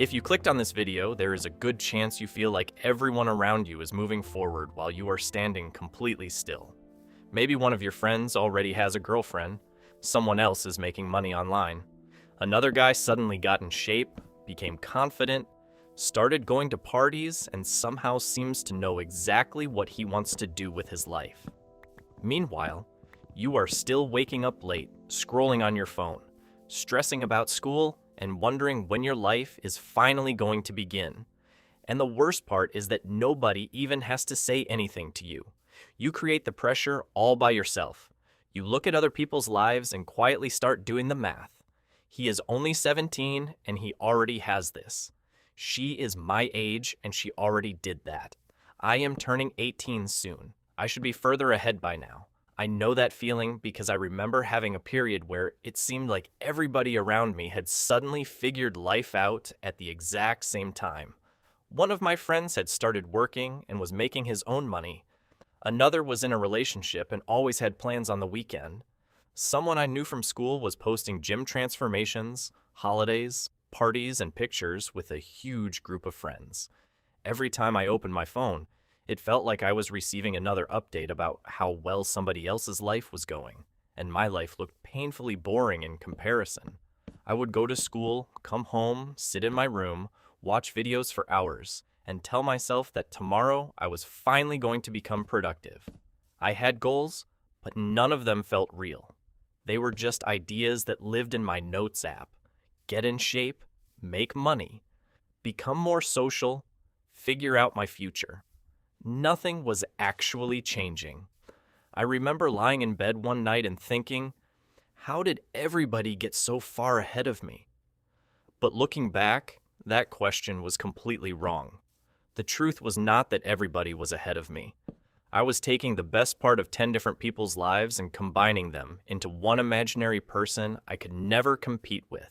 If you clicked on this video, there is a good chance you feel like everyone around you is moving forward while you are standing completely still. Maybe one of your friends already has a girlfriend, someone else is making money online, another guy suddenly got in shape, became confident, started going to parties, and somehow seems to know exactly what he wants to do with his life. Meanwhile, you are still waking up late, scrolling on your phone, stressing about school, and wondering when your life is finally going to begin. And the worst part is that nobody even has to say anything to you. You create the pressure all by yourself. You look at other people's lives and quietly start doing the math. He is only 17 and he already has this. She is my age and she already did that. I am turning 18 soon. I should be further ahead by now. I know that feeling because I remember having a period where it seemed like everybody around me had suddenly figured life out at the exact same time. One of my friends had started working and was making his own money. Another was in a relationship and always had plans on the weekend. Someone I knew from school was posting gym transformations, holidays, parties, and pictures with a huge group of friends. Every time I opened my phone, it felt like I was receiving another update about how well somebody else's life was going, and my life looked painfully boring in comparison. I would go to school, come home, sit in my room, watch videos for hours, and tell myself that tomorrow I was finally going to become productive. I had goals, but none of them felt real. They were just ideas that lived in my notes app. Get in shape, make money, become more social, figure out my future. Nothing was actually changing. I remember lying in bed one night and thinking, how did everybody get so far ahead of me? But looking back, that question was completely wrong. The truth was not that everybody was ahead of me. I was taking the best part of 10 different people's lives and combining them into one imaginary person I could never compete with.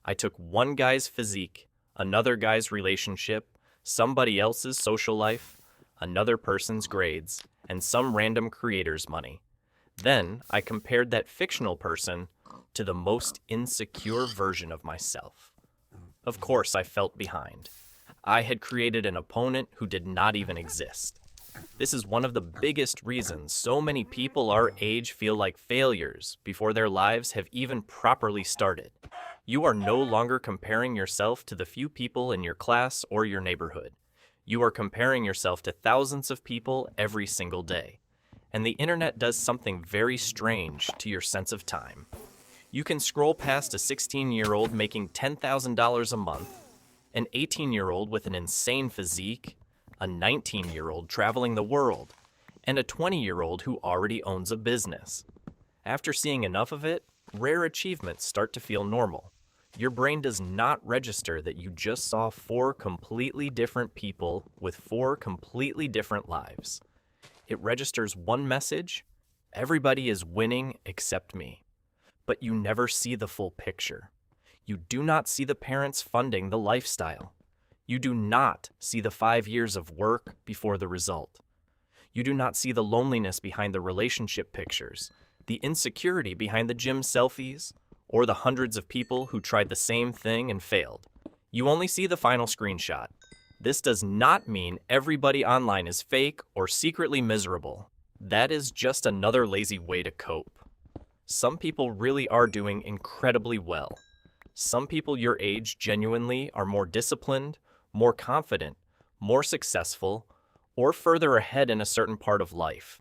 I took one guy's physique, another guy's relationship, somebody else's social life, another person's grades, and some random creator's money. Then I compared that fictional person to the most insecure version of myself. Of course, I felt behind. I had created an opponent who did not even exist. This is one of the biggest reasons so many people our age feel like failures before their lives have even properly started. You are no longer comparing yourself to the few people in your class or your neighborhood. You are comparing yourself to thousands of people every single day. And the internet does something very strange to your sense of time. You can scroll past a 16-year-old making $10,000 a month, an 18-year-old with an insane physique, a 19-year-old traveling the world, and a 20-year-old who already owns a business. After seeing enough of it, rare achievements start to feel normal. Your brain does not register that you just saw 4 completely different people with 4 completely different lives. It registers one message: everybody is winning except me. But you never see the full picture. You do not see the parents funding the lifestyle. You do not see the 5 years of work before the result. You do not see the loneliness behind the relationship pictures, the insecurity behind the gym selfies, or the hundreds of people who tried the same thing and failed. You only see the final screenshot. This does not mean everybody online is fake or secretly miserable. That is just another lazy way to cope. Some people really are doing incredibly well. Some people your age genuinely are more disciplined, more confident, more successful, or further ahead in a certain part of life.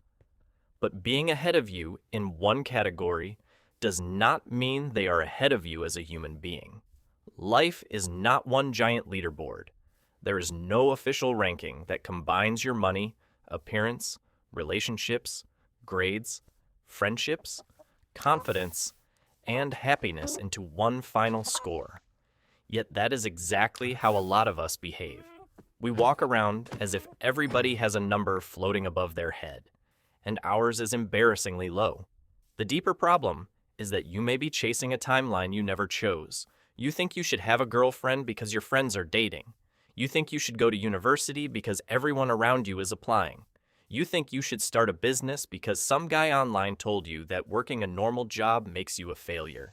But being ahead of you in one category does not mean they are ahead of you as a human being. Life is not one giant leaderboard. There is no official ranking that combines your money, appearance, relationships, grades, friendships, confidence, and happiness into one final score. Yet that is exactly how a lot of us behave. We walk around as if everybody has a number floating above their head, and ours is embarrassingly low. The deeper problem is that you may be chasing a timeline you never chose. You think you should have a girlfriend because your friends are dating. You think you should go to university because everyone around you is applying. You think you should start a business because some guy online told you that working a normal job makes you a failure.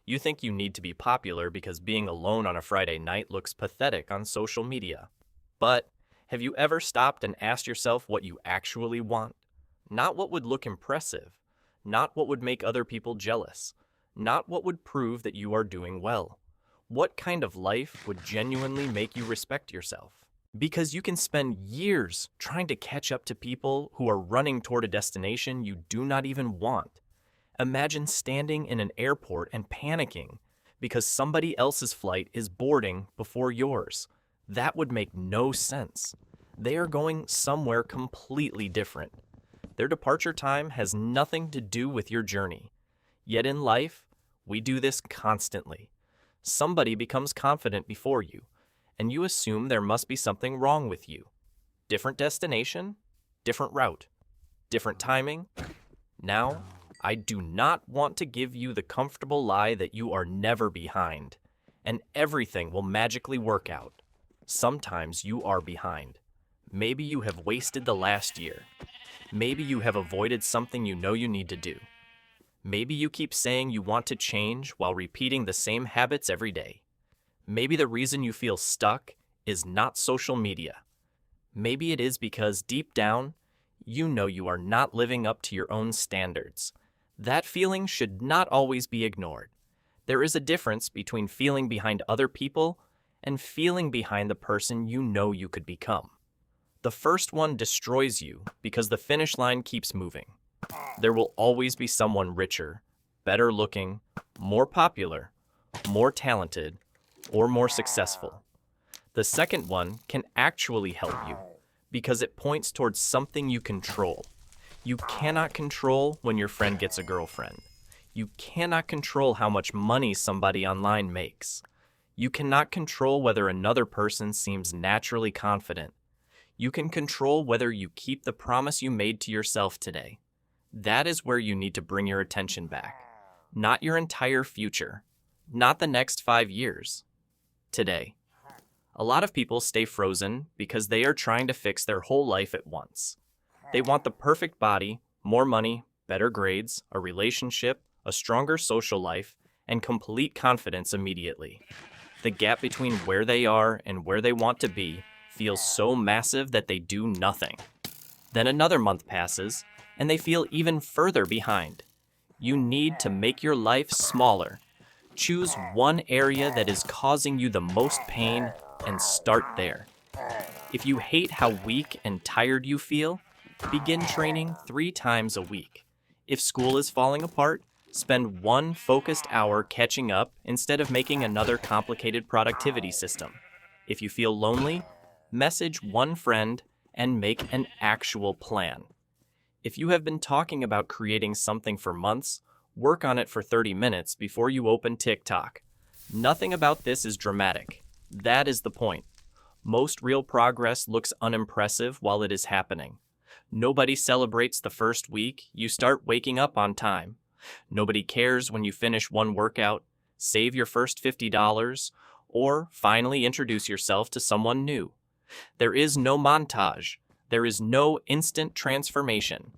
You think you need to be popular because being alone on a Friday night looks pathetic on social media. But have you ever stopped and asked yourself what you actually want? Not what would look impressive, not what would make other people jealous, not what would prove that you are doing well. What kind of life would genuinely make you respect yourself? Because you can spend years trying to catch up to people who are running toward a destination you do not even want. Imagine standing in an airport and panicking because somebody else's flight is boarding before yours. That would make no sense. They are going somewhere completely different. Their departure time has nothing to do with your journey. Yet in life, we do this constantly. Somebody becomes confident before you, and you assume there must be something wrong with you. Different destination, different route, different timing. Now, I do not want to give you the comfortable lie that you are never behind, and everything will magically work out. Sometimes you are behind. Maybe you have wasted the last year. Maybe you have avoided something you know you need to do. Maybe you keep saying you want to change while repeating the same habits every day. Maybe the reason you feel stuck is not social media. Maybe it is because deep down, you know you are not living up to your own standards. That feeling should not always be ignored. There is a difference between feeling behind other people and feeling behind the person you know you could become. The first one destroys you because the finish line keeps moving. There will always be someone richer, better looking, more popular, more talented, or more successful. The second one can actually help you because it points towards something you control. You cannot control when your friend gets a girlfriend. You cannot control how much money somebody online makes. You cannot control whether another person seems naturally confident. You can control whether you keep the promise you made to yourself today. That is where you need to bring your attention back. Not your entire future. Not the next 5 years. Today. A lot of people stay frozen because they are trying to fix their whole life at once. They want the perfect body, more money, better grades, a relationship, a stronger social life, and complete confidence immediately. The gap between where they are and where they want to be feels so massive that they do nothing. Then another month passes, and they feel even further behind. You need to make your life smaller. Choose one area that is causing you the most pain and start there. If you hate how weak and tired you feel, begin training 3 times a week. If school is falling apart, spend 1 focused hour catching up instead of making another complicated productivity system. If you feel lonely, message 1 friend and make an actual plan. If you have been talking about creating something for months, work on it for 30 minutes before you open TikTok. Nothing about this is dramatic. That is the point. Most real progress looks unimpressive while it is happening. Nobody celebrates the first week you start waking up on time. Nobody cares when you finish 1 workout, save your first $50, or finally introduce yourself to someone new. There is no montage. There is no instant transformation.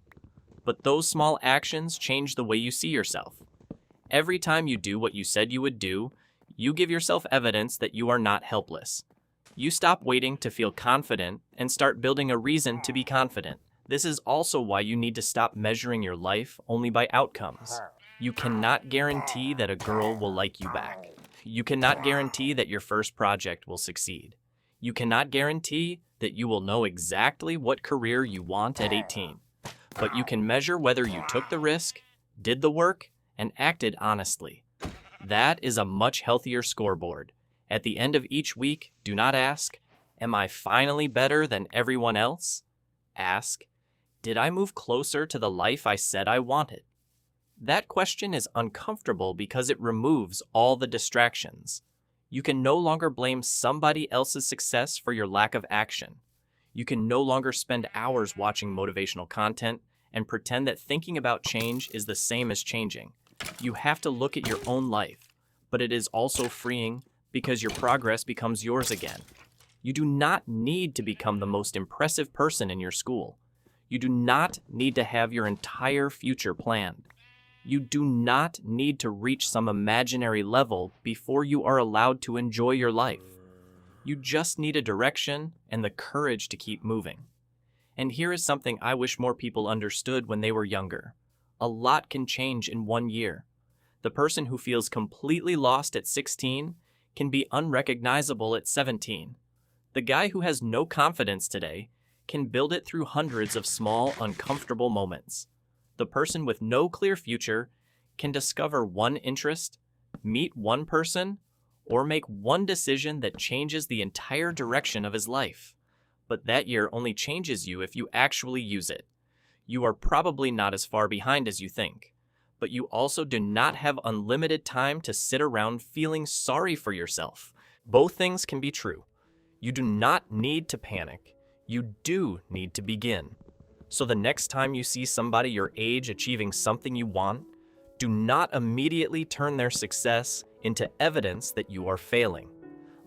But those small actions change the way you see yourself. Every time you do what you said you would do, you give yourself evidence that you are not helpless. You stop waiting to feel confident and start building a reason to be confident. This is also why you need to stop measuring your life only by outcomes. You cannot guarantee that a girl will like you back. You cannot guarantee that your first project will succeed. You cannot guarantee that you will know exactly what career you want at 18. But you can measure whether you took the risk, did the work, and acted honestly. That is a much healthier scoreboard. At the end of each week, do not ask, "Am I finally better than everyone else?" Ask, "Did I move closer to the life I said I wanted?" That question is uncomfortable because it removes all the distractions. You can no longer blame somebody else's success for your lack of action. You can no longer spend hours watching motivational content and pretend that thinking about change is the same as changing. You have to look at your own life, but it is also freeing because your progress becomes yours again. You do not need to become the most impressive person in your school. You do not need to have your entire future planned. You do not need to reach some imaginary level before you are allowed to enjoy your life. You just need a direction and the courage to keep moving. And here is something I wish more people understood when they were younger. A lot can change in 1 year. The person who feels completely lost at 16 can be unrecognizable at 17. The guy who has no confidence today can build it through hundreds of small, uncomfortable moments. The person with no clear future can discover one interest, meet one person, or make one decision that changes the entire direction of his life. But that year only changes you if you actually use it. You are probably not as far behind as you think, but you also do not have unlimited time to sit around feeling sorry for yourself. Both things can be true. You do not need to panic. You do need to begin. So the next time you see somebody your age achieving something you want, do not immediately turn their success into evidence that you are failing.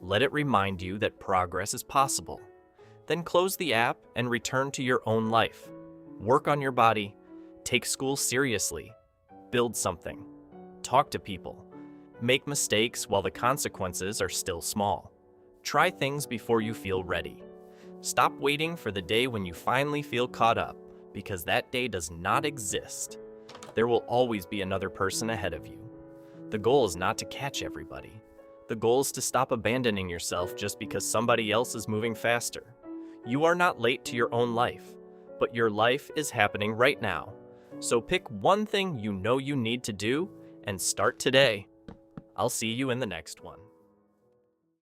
Let it remind you that progress is possible. Then close the app and return to your own life. Work on your body, take school seriously, build something, talk to people, make mistakes while the consequences are still small. Try things before you feel ready. Stop waiting for the day when you finally feel caught up, because that day does not exist. There will always be another person ahead of you. The goal is not to catch everybody. The goal is to stop abandoning yourself just because somebody else is moving faster. You are not late to your own life, but your life is happening right now. So pick one thing you know you need to do and start today. I'll see you in the next one.